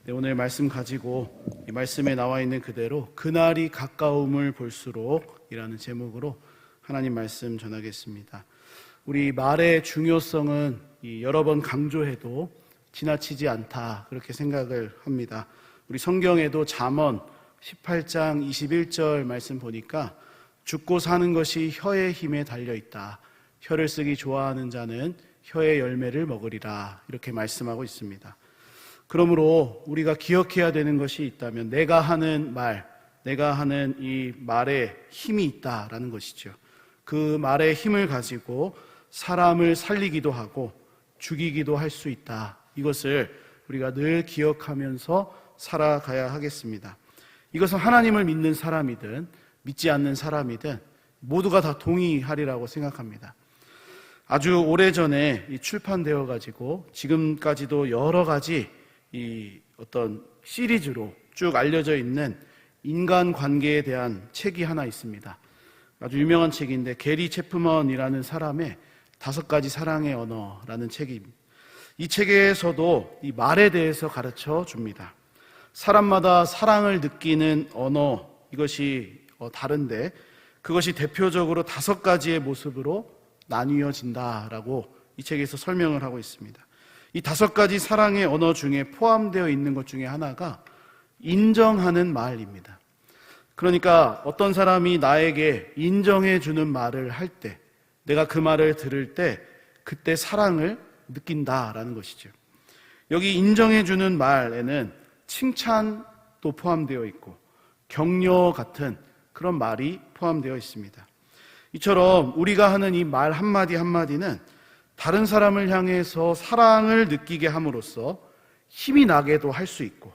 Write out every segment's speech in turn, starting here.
네, 오늘 말씀 가지고 이 말씀에 나와 있는 그대로 그날이 가까움을 볼수록 이라는 제목으로 하나님 말씀 전하겠습니다. 우리 말의 중요성은 여러 번 강조해도 지나치지 않다, 그렇게 생각을 합니다. 우리 성경에도 잠언 18장 21절 말씀 보니까 죽고 사는 것이 혀의 힘에 달려있다. 혀를 쓰기 좋아하는 자는 혀의 열매를 먹으리라, 이렇게 말씀하고 있습니다. 그러므로 우리가 기억해야 되는 것이 있다면 내가 하는 말, 내가 하는 이 말에 힘이 있다라는 것이죠. 그 말의 힘을 가지고 사람을 살리기도 하고 죽이기도 할 수 있다. 이것을 우리가 늘 기억하면서 살아가야 하겠습니다. 이것은 하나님을 믿는 사람이든 믿지 않는 사람이든 모두가 다 동의하리라고 생각합니다. 아주 오래전에 출판되어 가지고 지금까지도 여러 가지 이 어떤 시리즈로 쭉 알려져 있는 인간관계에 대한 책이 하나 있습니다. 아주 유명한 책인데 게리 체프먼이라는 사람의 5가지 사랑의 언어라는 책입니다. 이 책에서도 이 말에 대해서 가르쳐 줍니다. 사람마다 사랑을 느끼는 언어, 이것이 다른데 그것이 대표적으로 5가지의 모습으로 나뉘어진다라고 이 책에서 설명을 하고 있습니다. 이 5가지 사랑의 언어 중에 포함되어 있는 것 중에 하나가 인정하는 말입니다. 그러니까 어떤 사람이 나에게 인정해 주는 말을 할 때, 내가 그 말을 들을 때 그때 사랑을 느낀다라는 것이죠. 여기 인정해 주는 말에는 칭찬도 포함되어 있고 격려 같은 그런 말이 포함되어 있습니다. 이처럼 우리가 하는 이 말 한마디 한마디는 다른 사람을 향해서 사랑을 느끼게 함으로써 힘이 나게도 할 수 있고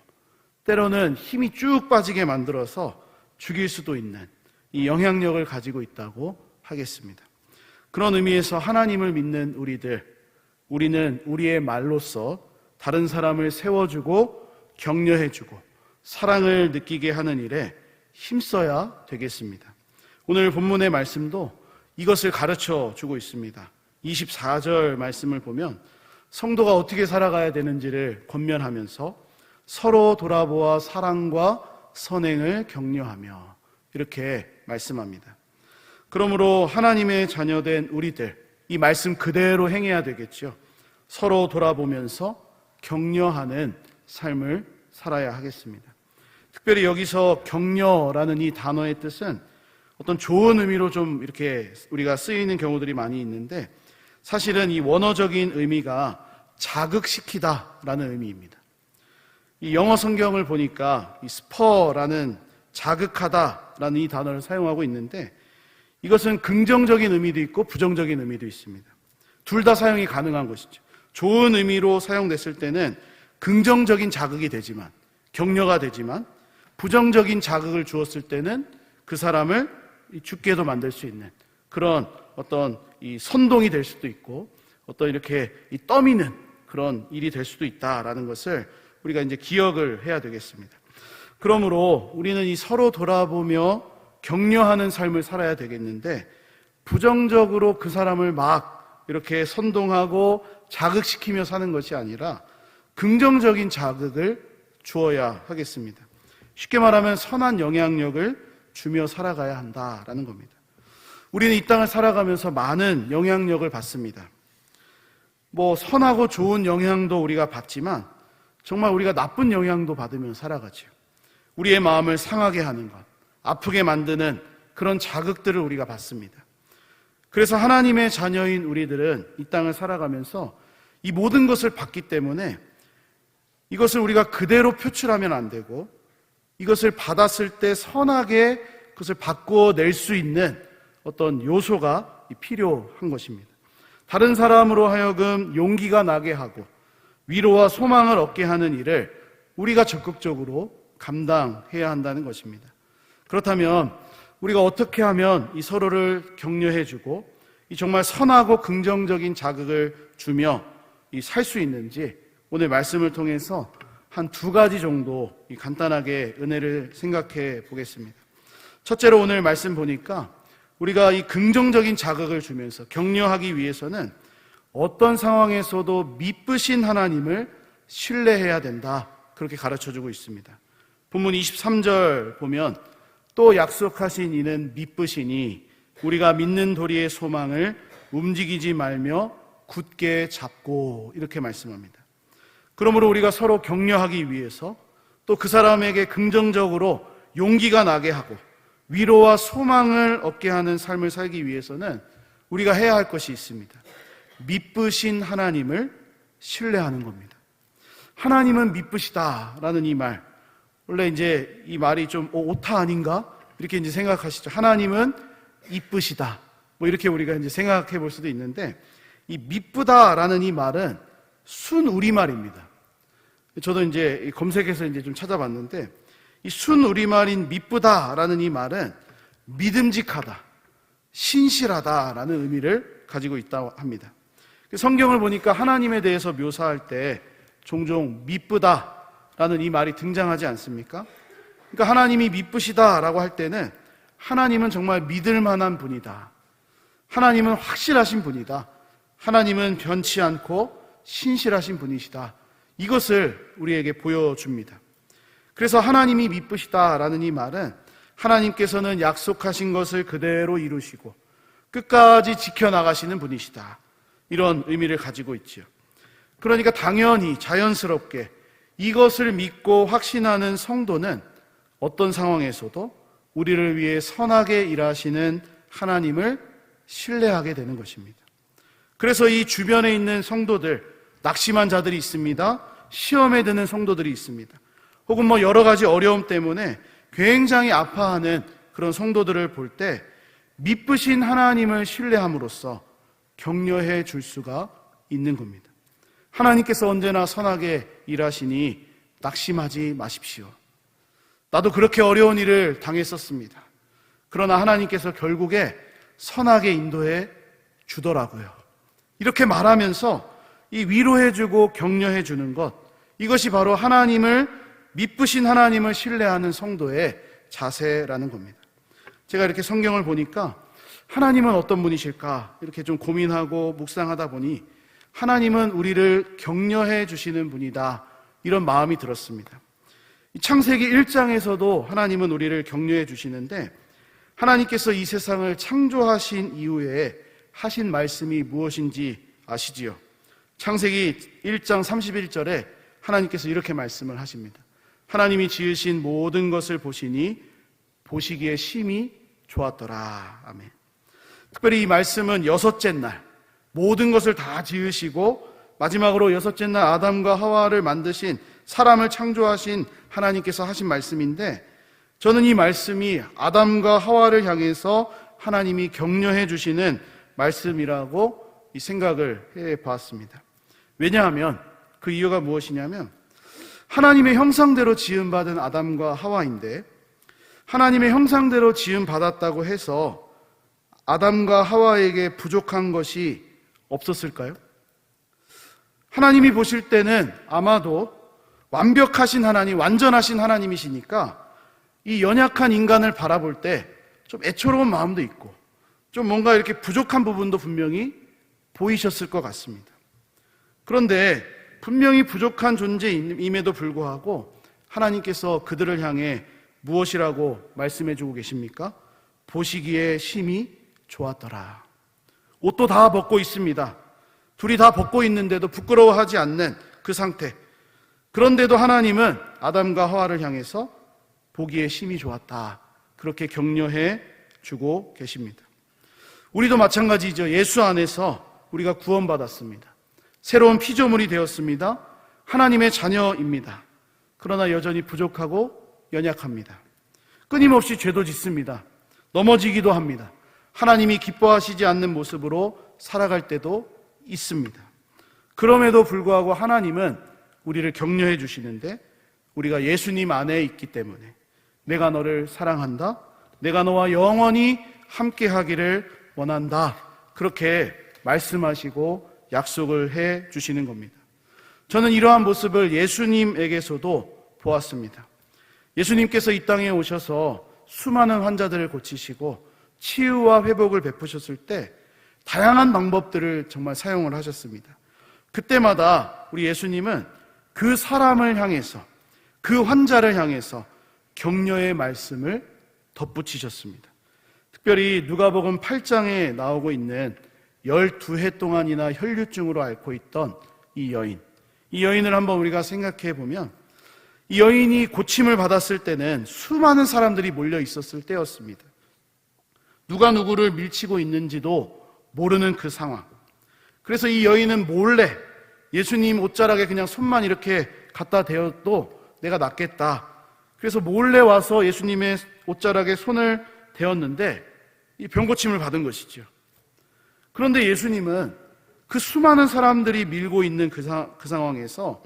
때로는 힘이 쭉 빠지게 만들어서 죽일 수도 있는 이 영향력을 가지고 있다고 하겠습니다. 그런 의미에서 하나님을 믿는 우리는 우리의 말로써 다른 사람을 세워주고 격려해주고 사랑을 느끼게 하는 일에 힘써야 되겠습니다. 오늘 본문의 말씀도 이것을 가르쳐 주고 있습니다. 24절 말씀을 보면 성도가 어떻게 살아가야 되는지를 권면하면서 서로 돌아보아 사랑과 선행을 격려하며 이렇게 말씀합니다. 그러므로 하나님의 자녀된 우리들, 이 말씀 그대로 행해야 되겠죠. 서로 돌아보면서 격려하는 삶을 살아야 하겠습니다. 특별히 여기서 격려라는 이 단어의 뜻은 어떤 좋은 의미로 좀 이렇게 우리가 쓰이는 경우들이 많이 있는데 사실은 이 원어적인 의미가 자극시키다라는 의미입니다. 이 영어 성경을 보니까 이 스퍼라는 자극하다라는 이 단어를 사용하고 있는데 이것은 긍정적인 의미도 있고 부정적인 의미도 있습니다. 둘 다 사용이 가능한 것이죠. 좋은 의미로 사용됐을 때는 긍정적인 자극이 되지만, 격려가 되지만 부정적인 자극을 주었을 때는 그 사람을 죽게도 만들 수 있는 그런 어떤 이 선동이 될 수도 있고 어떤 이렇게 이 떠미는 그런 일이 될 수도 있다라는 것을 우리가 이제 기억을 해야 되겠습니다. 그러므로 우리는 이 서로 돌아보며 격려하는 삶을 살아야 되겠는데 부정적으로 그 사람을 막 이렇게 선동하고 자극시키며 사는 것이 아니라 긍정적인 자극을 주어야 하겠습니다. 쉽게 말하면 선한 영향력을 주며 살아가야 한다라는 겁니다. 우리는 이 땅을 살아가면서 많은 영향력을 받습니다. 선하고 좋은 영향도 우리가 받지만 정말 우리가 나쁜 영향도 받으며 살아가죠. 우리의 마음을 상하게 하는 것, 아프게 만드는 그런 자극들을 우리가 받습니다. 그래서 하나님의 자녀인 우리들은 이 땅을 살아가면서 이 모든 것을 받기 때문에 이것을 우리가 그대로 표출하면 안 되고 이것을 받았을 때 선하게 그것을 바꿔낼 수 있는 어떤 요소가 필요한 것입니다. 다른 사람으로 하여금 용기가 나게 하고 위로와 소망을 얻게 하는 일을 우리가 적극적으로 감당해야 한다는 것입니다. 그렇다면 우리가 어떻게 하면 이 서로를 격려해주고 이 정말 선하고 긍정적인 자극을 주며 살 수 있는지 오늘 말씀을 통해서 한 2가지 정도 간단하게 은혜를 생각해 보겠습니다. 첫째로 오늘 말씀 보니까 우리가 이 긍정적인 자극을 주면서 격려하기 위해서는 어떤 상황에서도 미쁘신 하나님을 신뢰해야 된다, 그렇게 가르쳐주고 있습니다. 본문 23절 보면 또 약속하신 이는 미쁘시니 우리가 믿는 도리의 소망을 움직이지 말며 굳게 잡고, 이렇게 말씀합니다. 그러므로 우리가 서로 격려하기 위해서 또 그 사람에게 긍정적으로 용기가 나게 하고 위로와 소망을 얻게 하는 삶을 살기 위해서는 우리가 해야 할 것이 있습니다. 미쁘신 하나님을 신뢰하는 겁니다. 하나님은 미쁘시다라는 이 말, 원래 이제 이 말이 좀 오타 아닌가? 이렇게 이제 생각하시죠. 하나님은 이쁘시다. 뭐 이렇게 우리가 이제 생각해 볼 수도 있는데, 이 미쁘다라는 이 말은 순 우리말입니다. 저도 이제 검색해서 이제 좀 찾아봤는데, 이 순 우리말인 미쁘다라는 이 말은 믿음직하다, 신실하다라는 의미를 가지고 있다고 합니다. 성경을 보니까 하나님에 대해서 묘사할 때 종종 미쁘다라는 이 말이 등장하지 않습니까? 그러니까 하나님이 미쁘시다라고 할 때는 하나님은 정말 믿을 만한 분이다, 하나님은 확실하신 분이다, 하나님은 변치 않고 신실하신 분이시다, 이것을 우리에게 보여줍니다. 그래서 하나님이 미쁘시다라는 이 말은 하나님께서는 약속하신 것을 그대로 이루시고 끝까지 지켜나가시는 분이시다, 이런 의미를 가지고 있지요. 그러니까 당연히 자연스럽게 이것을 믿고 확신하는 성도는 어떤 상황에서도 우리를 위해 선하게 일하시는 하나님을 신뢰하게 되는 것입니다. 그래서 이 주변에 있는 성도들, 낙심한 자들이 있습니다. 시험에 드는 성도들이 있습니다. 혹은 뭐 여러 가지 어려움 때문에 굉장히 아파하는 그런 성도들을 볼 때 미쁘신 하나님을 신뢰함으로써 격려해 줄 수가 있는 겁니다. 하나님께서 언제나 선하게 일하시니 낙심하지 마십시오. 나도 그렇게 어려운 일을 당했었습니다. 그러나 하나님께서 결국에 선하게 인도해 주더라고요. 이렇게 말하면서 이 위로해주고 격려해주는 것, 이것이 바로 하나님을, 미쁘신 하나님을 신뢰하는 성도의 자세라는 겁니다. 제가 이렇게 성경을 보니까 하나님은 어떤 분이실까 이렇게 좀 고민하고 묵상하다 보니 하나님은 우리를 격려해 주시는 분이다, 이런 마음이 들었습니다. 창세기 1장에서도 하나님은 우리를 격려해 주시는데, 하나님께서 이 세상을 창조하신 이후에 하신 말씀이 무엇인지 아시지요? 창세기 1장 31절에 하나님께서 이렇게 말씀을 하십니다. 하나님이 지으신 모든 것을 보시니 보시기에 심히 좋았더라. 아멘. 특별히 이 말씀은 여섯째 날 모든 것을 다 지으시고 마지막으로 여섯째 날 아담과 하와를 만드신, 사람을 창조하신 하나님께서 하신 말씀인데, 저는 이 말씀이 아담과 하와를 향해서 하나님이 격려해 주시는 말씀이라고 이 생각을 해봤습니다. 왜냐하면 그 이유가 무엇이냐면, 하나님의 형상대로 지음받은 아담과 하와인데, 하나님의 형상대로 지음받았다고 해서 아담과 하와에게 부족한 것이 없었을까요? 하나님이 보실 때는 아마도 완벽하신 하나님, 완전하신 하나님이시니까 이 연약한 인간을 바라볼 때 좀 애처로운 마음도 있고 좀 뭔가 이렇게 부족한 부분도 분명히 보이셨을 것 같습니다. 그런데 분명히 부족한 존재임에도 불구하고 하나님께서 그들을 향해 무엇이라고 말씀해 주고 계십니까? 보시기에 심히 좋았더라. 옷도 다 벗고 있습니다. 둘이 다 벗고 있는데도 부끄러워하지 않는 그 상태. 그런데도 하나님은 아담과 하와를 향해서 보기에 심히 좋았다, 그렇게 격려해 주고 계십니다. 우리도 마찬가지죠. 예수 안에서 우리가 구원받았습니다. 새로운 피조물이 되었습니다. 하나님의 자녀입니다. 그러나 여전히 부족하고 연약합니다. 끊임없이 죄도 짓습니다. 넘어지기도 합니다. 하나님이 기뻐하시지 않는 모습으로 살아갈 때도 있습니다. 그럼에도 불구하고 하나님은 우리를 격려해 주시는데, 우리가 예수님 안에 있기 때문에 내가 너를 사랑한다, 내가 너와 영원히 함께 하기를 원한다, 그렇게 말씀하시고 약속을 해 주시는 겁니다. 저는 이러한 모습을 예수님에게서도 보았습니다. 예수님께서 이 땅에 오셔서 수많은 환자들을 고치시고 치유와 회복을 베푸셨을 때 다양한 방법들을 정말 사용을 하셨습니다. 그때마다 우리 예수님은 그 사람을 향해서, 그 환자를 향해서 격려의 말씀을 덧붙이셨습니다. 특별히 누가복음 8장에 나오고 있는 12해 동안이나 혈류증으로 앓고 있던 이 여인을 한번 우리가 생각해 보면, 이 여인이 고침을 받았을 때는 수많은 사람들이 몰려 있었을 때였습니다. 누가 누구를 밀치고 있는지도 모르는 그 상황. 그래서 이 여인은 몰래 예수님 옷자락에 그냥 손만 이렇게 갖다 대어도 내가 낫겠다. 그래서 몰래 와서 예수님의 옷자락에 손을 대었는데 이 병고침을 받은 것이죠. 그런데 예수님은 그 수많은 사람들이 밀고 있는 그 상황에서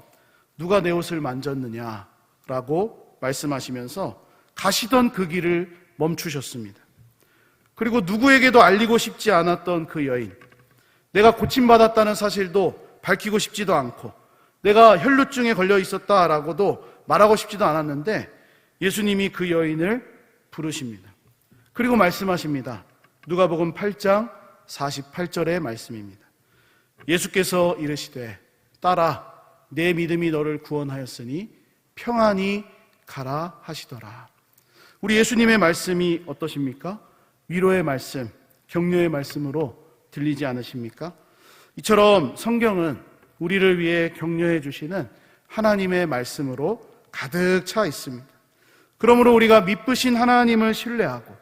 누가 내 옷을 만졌느냐라고 말씀하시면서 가시던 그 길을 멈추셨습니다. 그리고 누구에게도 알리고 싶지 않았던 그 여인, 내가 고침받았다는 사실도 밝히고 싶지도 않고 내가 혈루증에 걸려 있었다라고도 말하고 싶지도 않았는데 예수님이 그 여인을 부르십니다. 그리고 말씀하십니다. 누가복음 8장 48절의 말씀입니다. 예수께서 이르시되 딸아 내 믿음이 너를 구원하였으니 평안히 가라 하시더라. 우리 예수님의 말씀이 어떠십니까? 위로의 말씀, 격려의 말씀으로 들리지 않으십니까? 이처럼 성경은 우리를 위해 격려해 주시는 하나님의 말씀으로 가득 차 있습니다. 그러므로 우리가 믿으신 하나님을 신뢰하고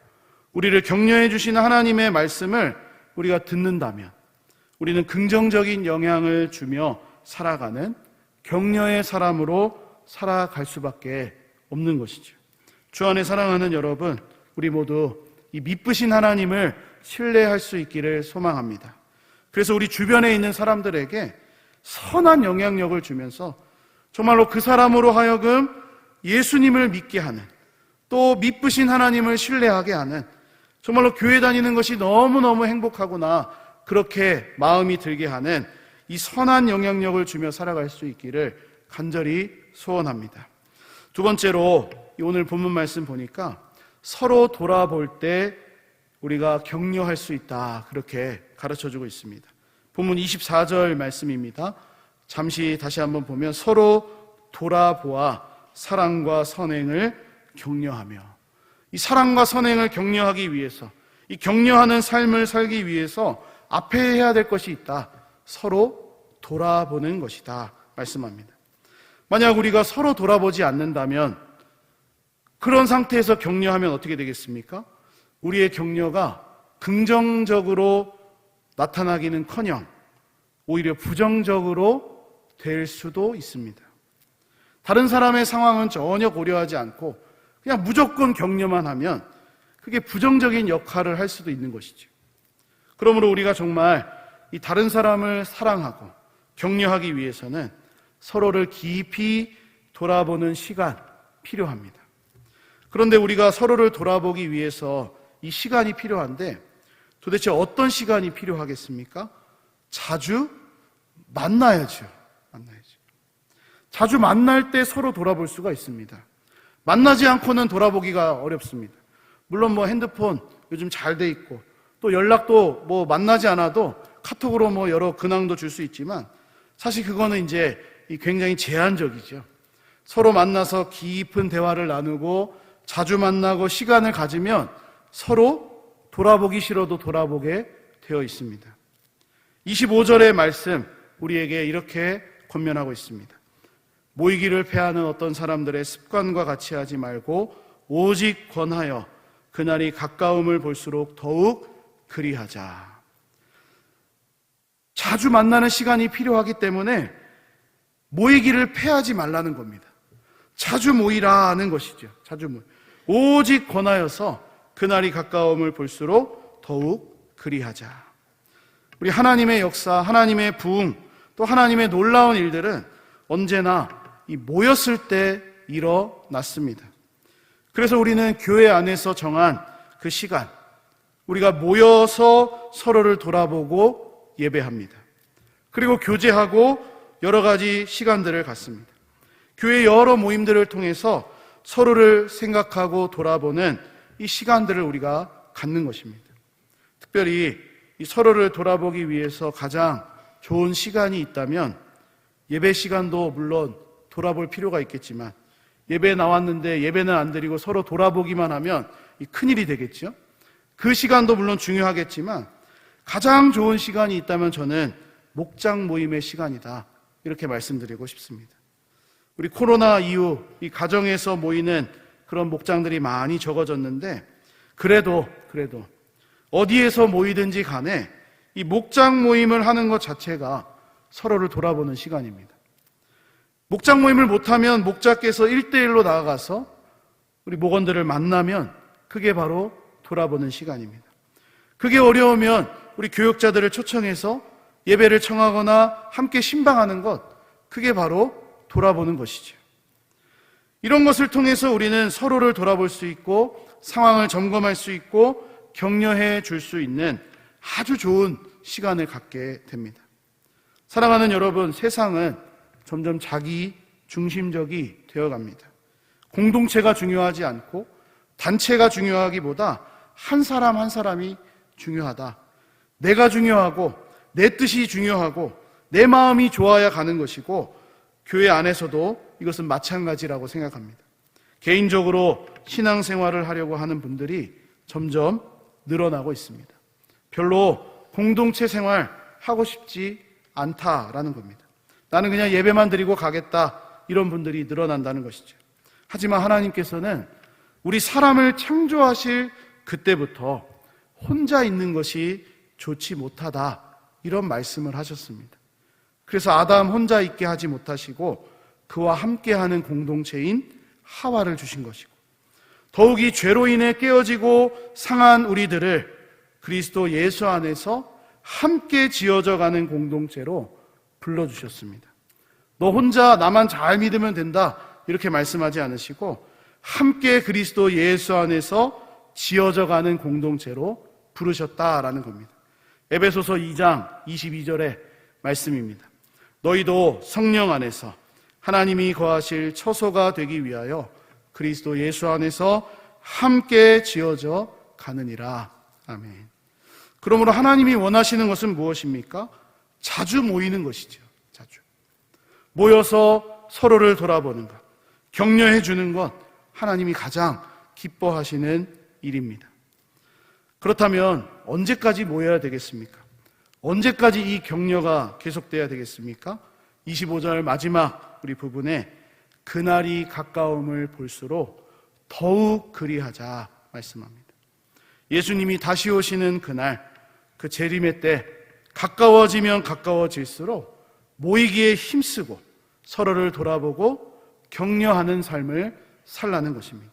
우리를 격려해 주시는 하나님의 말씀을 우리가 듣는다면 우리는 긍정적인 영향을 주며 살아가는 격려의 사람으로 살아갈 수밖에 없는 것이죠. 주 안에 사랑하는 여러분, 우리 모두 이 믿으신 하나님을 신뢰할 수 있기를 소망합니다. 그래서 우리 주변에 있는 사람들에게 선한 영향력을 주면서 정말로 그 사람으로 하여금 예수님을 믿게 하는, 또 믿으신 하나님을 신뢰하게 하는, 정말로 교회 다니는 것이 너무너무 행복하구나 그렇게 마음이 들게 하는 이 선한 영향력을 주며 살아갈 수 있기를 간절히 소원합니다. 두 번째로 오늘 본문 말씀 보니까 서로 돌아볼 때 우리가 격려할 수 있다 그렇게 가르쳐주고 있습니다. 본문 24절 말씀입니다. 잠시 다시 한번 보면 서로 돌아보아 사랑과 선행을 격려하며, 이 사랑과 선행을 격려하기 위해서, 이 격려하는 삶을 살기 위해서 앞에 해야 될 것이 있다. 서로 돌아보는 것이다 말씀합니다. 만약 우리가 서로 돌아보지 않는다면, 그런 상태에서 격려하면 어떻게 되겠습니까? 우리의 격려가 긍정적으로 나타나기는커녕 오히려 부정적으로 될 수도 있습니다. 다른 사람의 상황은 전혀 고려하지 않고 그냥 무조건 격려만 하면 그게 부정적인 역할을 할 수도 있는 것이죠. 그러므로 우리가 정말 이 다른 사람을 사랑하고 격려하기 위해서는 서로를 깊이 돌아보는 시간 필요합니다. 그런데 우리가 서로를 돌아보기 위해서 이 시간이 필요한데 도대체 어떤 시간이 필요하겠습니까? 자주 만나야죠. 자주 만날 때 서로 돌아볼 수가 있습니다. 만나지 않고는 돌아보기가 어렵습니다. 물론 핸드폰 요즘 잘 돼 있고 또 연락도 만나지 않아도 카톡으로 여러 근황도 줄 수 있지만 사실 그거는 이제 굉장히 제한적이죠. 서로 만나서 깊은 대화를 나누고 자주 만나고 시간을 가지면 서로 돌아보기 싫어도 돌아보게 되어 있습니다. 25절의 말씀 우리에게 이렇게 권면하고 있습니다. 모이기를 패하는 어떤 사람들의 습관과 같이 하지 말고 오직 권하여 그날이 가까움을 볼수록 더욱 그리하자. 자주 만나는 시간이 필요하기 때문에 모이기를 패하지 말라는 겁니다. 자주 모이라는 것이죠. 자주 모이. 오직 권하여서 그날이 가까움을 볼수록 더욱 그리하자. 우리 하나님의 역사, 하나님의 부흥, 또 하나님의 놀라운 일들은 언제나 이 모였을 때 일어났습니다. 그래서 우리는 교회 안에서 정한 그 시간, 우리가 모여서 서로를 돌아보고 예배합니다. 그리고 교제하고 여러 가지 시간들을 갖습니다. 교회 여러 모임들을 통해서 서로를 생각하고 돌아보는 이 시간들을 우리가 갖는 것입니다. 특별히 이 서로를 돌아보기 위해서 가장 좋은 시간이 있다면 예배 시간도 물론 돌아볼 필요가 있겠지만 예배에 나왔는데 예배는 안 드리고 서로 돌아보기만 하면 큰일이 되겠죠. 그 시간도 물론 중요하겠지만 가장 좋은 시간이 있다면 저는 목장 모임의 시간이다, 이렇게 말씀드리고 싶습니다. 우리 코로나 이후 이 가정에서 모이는 그런 목장들이 많이 적어졌는데 그래도 어디에서 모이든지 간에 이 목장 모임을 하는 것 자체가 서로를 돌아보는 시간입니다. 목장 모임을 못하면 목자께서 1대1로 나아가서 우리 목원들을 만나면 그게 바로 돌아보는 시간입니다. 그게 어려우면 우리 교육자들을 초청해서 예배를 청하거나 함께 신방하는 것, 그게 바로 돌아보는 것이죠. 이런 것을 통해서 우리는 서로를 돌아볼 수 있고 상황을 점검할 수 있고 격려해 줄 수 있는 아주 좋은 시간을 갖게 됩니다. 사랑하는 여러분, 세상은 점점 자기 중심적이 되어갑니다. 공동체가 중요하지 않고 단체가 중요하기보다 한 사람 한 사람이 중요하다. 내가 중요하고 내 뜻이 중요하고 내 마음이 좋아야 가는 것이고 교회 안에서도 이것은 마찬가지라고 생각합니다. 개인적으로 신앙생활을 하려고 하는 분들이 점점 늘어나고 있습니다. 별로 공동체 생활 하고 싶지 않다라는 겁니다. 나는 그냥 예배만 드리고 가겠다, 이런 분들이 늘어난다는 것이죠. 하지만 하나님께서는 우리 사람을 창조하실 그때부터 혼자 있는 것이 좋지 못하다, 이런 말씀을 하셨습니다. 그래서 아담 혼자 있게 하지 못하시고 그와 함께하는 공동체인 하와를 주신 것이고, 더욱이 죄로 인해 깨어지고 상한 우리들을 그리스도 예수 안에서 함께 지어져 가는 공동체로 불러주셨습니다. 너 혼자 나만 잘 믿으면 된다, 이렇게 말씀하지 않으시고 함께 그리스도 예수 안에서 지어져 가는 공동체로 부르셨다라는 겁니다. 에베소서 2장 22절의 말씀입니다. 너희도 성령 안에서 하나님이 거하실 처소가 되기 위하여 그리스도 예수 안에서 함께 지어져 가느니라. 아멘. 그러므로 하나님이 원하시는 것은 무엇입니까? 자주 모이는 것이죠. 자주 모여서 서로를 돌아보는 것, 격려해 주는 것, 하나님이 가장 기뻐하시는 일입니다. 그렇다면 언제까지 모여야 되겠습니까? 언제까지 이 격려가 계속돼야 되겠습니까? 25절 마지막 우리 부분에 그날이 가까움을 볼수록 더욱 그리하자 말씀합니다. 예수님이 다시 오시는 그날, 그 재림의 때 가까워지면 가까워질수록 모이기에 힘쓰고 서로를 돌아보고 격려하는 삶을 살라는 것입니다.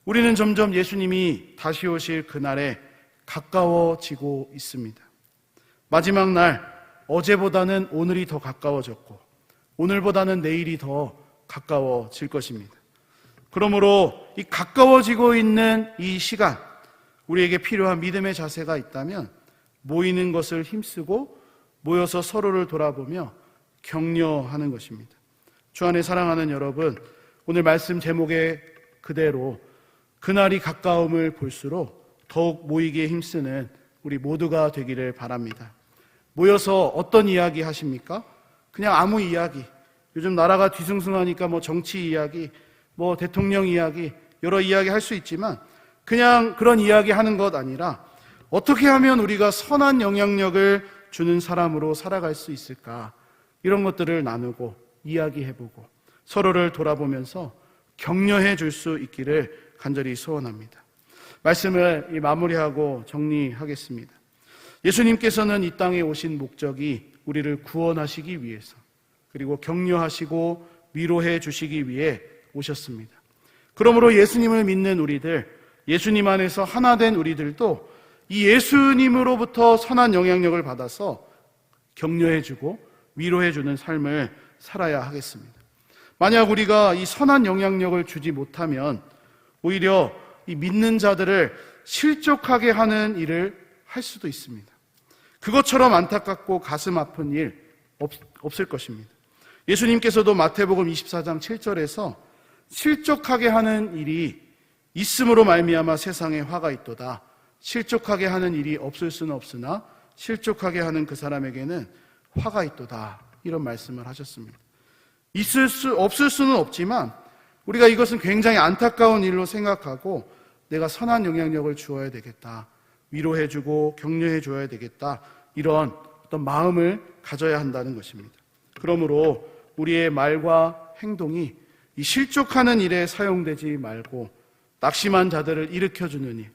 우리는 점점 예수님이 다시 오실 그날에 가까워지고 있습니다. 마지막 날, 어제보다는 오늘이 더 가까워졌고 오늘보다는 내일이 더 가까워질 것입니다. 그러므로 이 가까워지고 있는 이 시간, 우리에게 필요한 믿음의 자세가 있다면 모이는 것을 힘쓰고 모여서 서로를 돌아보며 격려하는 것입니다. 주 안에 사랑하는 여러분, 오늘 말씀 제목에 그대로 그날이 가까움을 볼수록 더욱 모이기에 힘쓰는 우리 모두가 되기를 바랍니다. 모여서 어떤 이야기 하십니까? 그냥 아무 이야기, 요즘 나라가 뒤숭숭하니까 정치 이야기, 대통령 이야기, 여러 이야기 할 수 있지만 그냥 그런 이야기 하는 것 아니라 어떻게 하면 우리가 선한 영향력을 주는 사람으로 살아갈 수 있을까, 이런 것들을 나누고 이야기해보고 서로를 돌아보면서 격려해 줄 수 있기를 간절히 소원합니다. 말씀을 마무리하고 정리하겠습니다. 예수님께서는 이 땅에 오신 목적이 우리를 구원하시기 위해서, 그리고 격려하시고 위로해 주시기 위해 오셨습니다. 그러므로 예수님을 믿는 우리들, 예수님 안에서 하나 된 우리들도 이 예수님으로부터 선한 영향력을 받아서 격려해 주고 위로해 주는 삶을 살아야 하겠습니다. 만약 우리가 이 선한 영향력을 주지 못하면 오히려 이 믿는 자들을 실족하게 하는 일을 할 수도 있습니다. 그것처럼 안타깝고 가슴 아픈 일 없을 것입니다. 예수님께서도 마태복음 24장 7절에서 실족하게 하는 일이 있음으로 말미암아 세상에 화가 있도다. 실족하게 하는 일이 없을 수는 없으나 실족하게 하는 그 사람에게는 화가 있도다. 이런 말씀을 하셨습니다. 없을 수는 없지만 우리가 이것은 굉장히 안타까운 일로 생각하고 내가 선한 영향력을 주어야 되겠다, 위로해주고 격려해줘야 되겠다, 이런 어떤 마음을 가져야 한다는 것입니다. 그러므로 우리의 말과 행동이 이 실족하는 일에 사용되지 말고 낙심한 자들을 일으켜주는 일,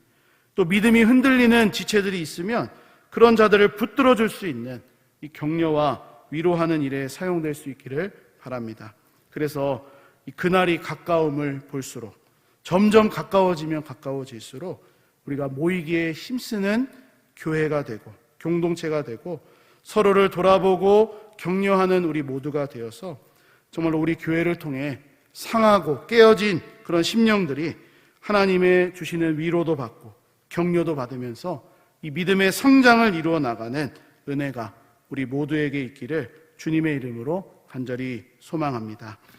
또 믿음이 흔들리는 지체들이 있으면 그런 자들을 붙들어 줄 수 있는 이 격려와 위로하는 일에 사용될 수 있기를 바랍니다. 그래서 이 그날이 가까움을 볼수록, 점점 가까워지면 가까워질수록 우리가 모이기에 힘쓰는 교회가 되고 공동체가 되고 서로를 돌아보고 격려하는 우리 모두가 되어서 정말로 우리 교회를 통해 상하고 깨어진 그런 심령들이 하나님의 주시는 위로도 받고 격려도 받으면서 이 믿음의 성장을 이루어 나가는 은혜가 우리 모두에게 있기를 주님의 이름으로 간절히 소망합니다.